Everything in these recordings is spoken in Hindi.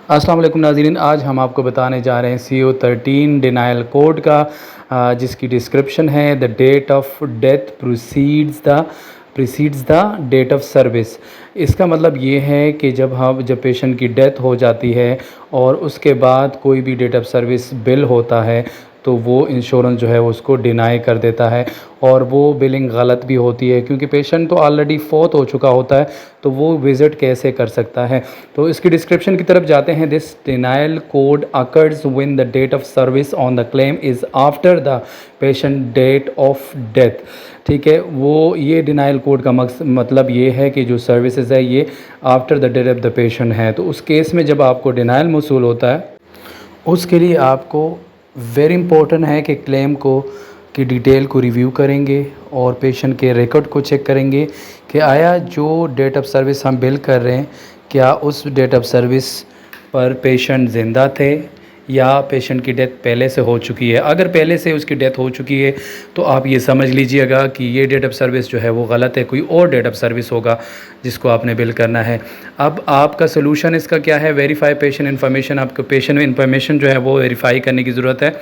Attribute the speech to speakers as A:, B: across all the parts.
A: अस्सलाम वालेकुम नाज़रीन, आज हम आपको बताने जा रहे हैं CO13 डिनायल कोड का, जिसकी डिस्क्रिप्शन है the date of death precedes the date of service. इसका मतलब ये है कि जब पेशेंट की डेथ हो जाती है और उसके बाद कोई भी डेट ऑफ सर्विस बिल होता है तो वो इंश्योरेंस जो है वो उसको डिनाई कर देता है और वो बिलिंग गलत भी होती है, क्योंकि पेशेंट तो ऑलरेडी फौत हो चुका होता है तो वो विज़िट कैसे कर सकता है। तो इसकी डिस्क्रिप्शन की तरफ जाते हैं। This denial code occurs when the date of service on the claim is after the patient date of death. ठीक है, वो ये डिनायल कोड का मतलब ये है कि जो सर्विसेज है ये after the death of the patient है। तो उस केस में जब आपको डिनायल मौसूल होता है उसके लिए आपको वेरी इंपॉर्टेंट है कि क्लेम को की डिटेल को रिव्यू करेंगे और पेशेंट के रिकॉर्ड को चेक करेंगे कि आया जो डेट ऑफ सर्विस हम बिल कर रहे हैं क्या उस डेट ऑफ सर्विस पर पेशेंट ज़िंदा थे या पेशेंट की डेथ पहले से हो चुकी है। अगर पहले से उसकी डेथ हो चुकी है तो आप ये समझ लीजिएगा कि ये डेट ऑफ सर्विस जो है वो गलत है, कोई और डेट ऑफ सर्विस होगा जिसको आपने बिल करना है। अब आपका सोल्यूशन इसका क्या है? Verify patient information. आपको पेशेंट इन्फॉर्मेशन जो है वो वेरीफाई करने की ज़रूरत है।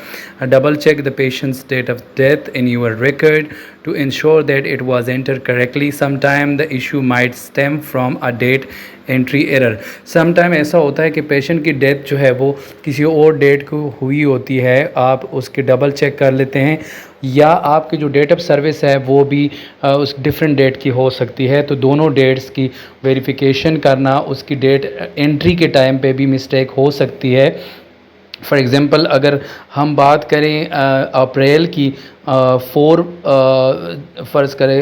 A: Double check the patient's date of death in your record to ensure that it was entered correctly. Sometime the issue might stem from a date entry error. Sometime ऐसा होता है कि पेशेंट की डेथ जो है वो किसी और डेट को हुई होती है, आप उसकी डबल चेक कर लेते हैं, या आपकी जो डेट ऑफ सर्विस है वो भी उस डिफरेंट डेट की हो सकती है। तो दोनों डेट्स की वेरिफिकेशन करना, उसकी डेट एंट्री के टाइम पे भी मिस्टेक हो सकती है। फॉर एग्ज़ाम्पल अगर हम बात करें अप्रैल की, फ़र्ज़ करें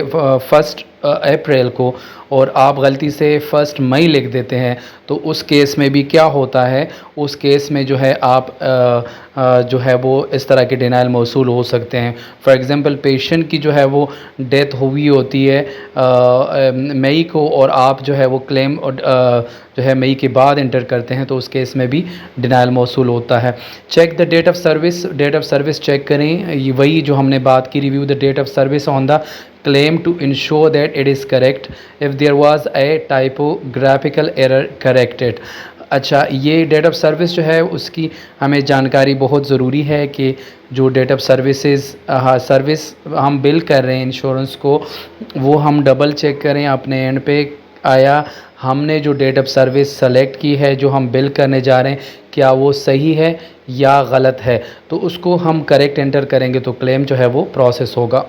A: 1 अप्रैल को और आप गलती से 1 मई लिख देते हैं तो उस केस में भी क्या होता है, उस केस में जो है आप जो है वो इस तरह के डिनाइल मौसूल हो सकते हैं। फॉर एग्ज़ाम्पल पेशेंट की जो है वो डेथ हुई होती है मई को और आप जो है वो क्लेम जो है मई के बाद इंटर करते हैं तो उस केस में भी डिनाइल मौसूल होता है। Check the date of service check करें, ये वही जो हमने बात की, review the date of service on the claim to ensure that it is correct. If there was a typographical error, correct it. अच्छा, ये डेट ऑफ सर्विस जो है उसकी हमें जानकारी बहुत ज़रूरी है कि जो डेट ऑफ सर्विस हम बिल कर रहे हैं इंश्योरेंस को वो हम डबल चेक करें अपने एंड पे, आया हमने जो डेट ऑफ सर्विस सेलेक्ट की है जो हम बिल करने जा रहे हैं क्या वो सही है या गलत है, तो उसको हम करेक्ट एंटर करेंगे तो क्लेम जो है वो प्रोसेस होगा।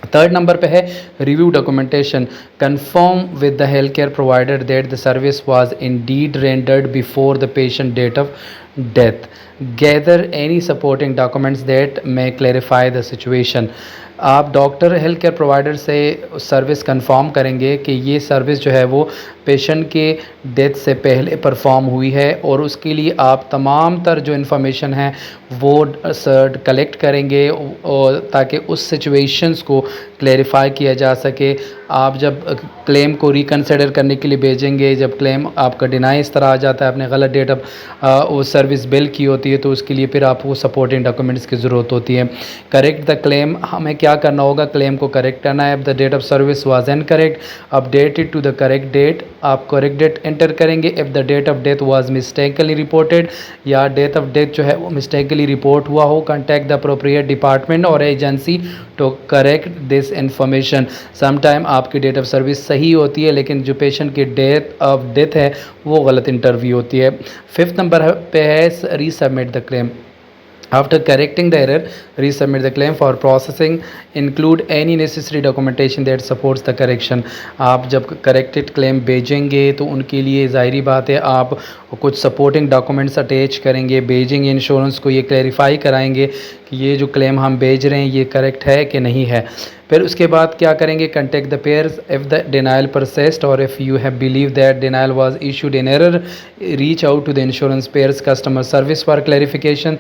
A: 3rd नंबर पे है review documentation. Confirm with the health care provider that the service was indeed rendered before the patient date of death. Gather any supporting documents that may clarify the situation. आप डॉक्टर हेल्थ केयर प्रोवाइडर से सर्विस कंफर्म करेंगे कि ये सर्विस जो है वो पेशेंट के डेथ से पहले परफॉर्म हुई है और उसके लिए आप तमाम तर जो इन्फॉर्मेशन है वो कलेक्ट करेंगे और ताकि उस सिचुएशंस को क्लैरिफाई किया जा सके। आप जब क्लेम को रिकन्सिडर करने के लिए भेजेंगे, जब क्लेम आपका डिनाई इस तरह आ जाता है, आपने गलत डेट ऑफ वो सर्विस बिल की होती है, तो उसके लिए फिर आपको सपोर्टिंग डॉक्यूमेंट्स की ज़रूरत होती है। करेक्ट द क्लेम, हमें क्या करना होगा, क्लेम को करेक्ट करना है। The date of service was incorrect, update it to the correct date, आप करेक्ट डेट एंटर करेंगे। If the date of death was mistakenly reported, या डेट ऑफ डेथ जो है वो मिस्टेकली रिपोर्ट हुआ हो, कॉन्टैक्ट द अप्रोप्रिएट डिपार्टमेंट और agency to correct this information. Sometime आपकी डेट ऑफ सर्विस सही होती है लेकिन जो पेशेंट की डेथ है वो गलत इंटरव्यू होती है। 5th नंबर पे है resubmit the claim. After correcting the error, resubmit the claim for processing. Include any necessary documentation that supports the correction. आप जब करेक्टेड क्लेम भेजेंगे तो उनके लिए ज़ाहिरी बात है आप कुछ सपोर्टिंग डॉक्यूमेंट्स अटैच करेंगे, भेजेंगे इंश्योरेंस को, ये क्लैरिफाई कराएंगे कि ये जो क्लेम हम भेज रहे हैं ये करेक्ट है कि नहीं है। फिर उसके बाद क्या करेंगे, contact the payers if the denial persist और if you have believe that denial was issued in error, reach out to the insurance payers customer service for clarification.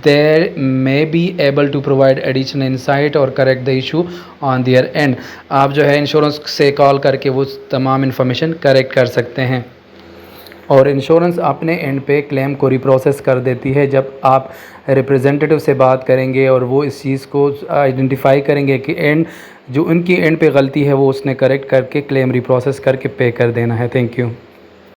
A: There may be able to provide additional insight और correct the issue on their end. आप जो है इंश्योरेंस से कॉल करके वो तमाम इन्फॉर्मेशन करेक्ट कर सकते हैं और इंश्योरेंस अपने एंड पे क्लेम को रिप्रोसेस कर देती है जब आप रिप्रेजेंटेटिव से बात करेंगे और वो इस चीज़ को आइडेंटिफाई करेंगे कि जो उनकी एंड पे गलती है वो उसने करेक्ट करके क्लेम रिप्रोसेस करके पे कर देना है। Thank you.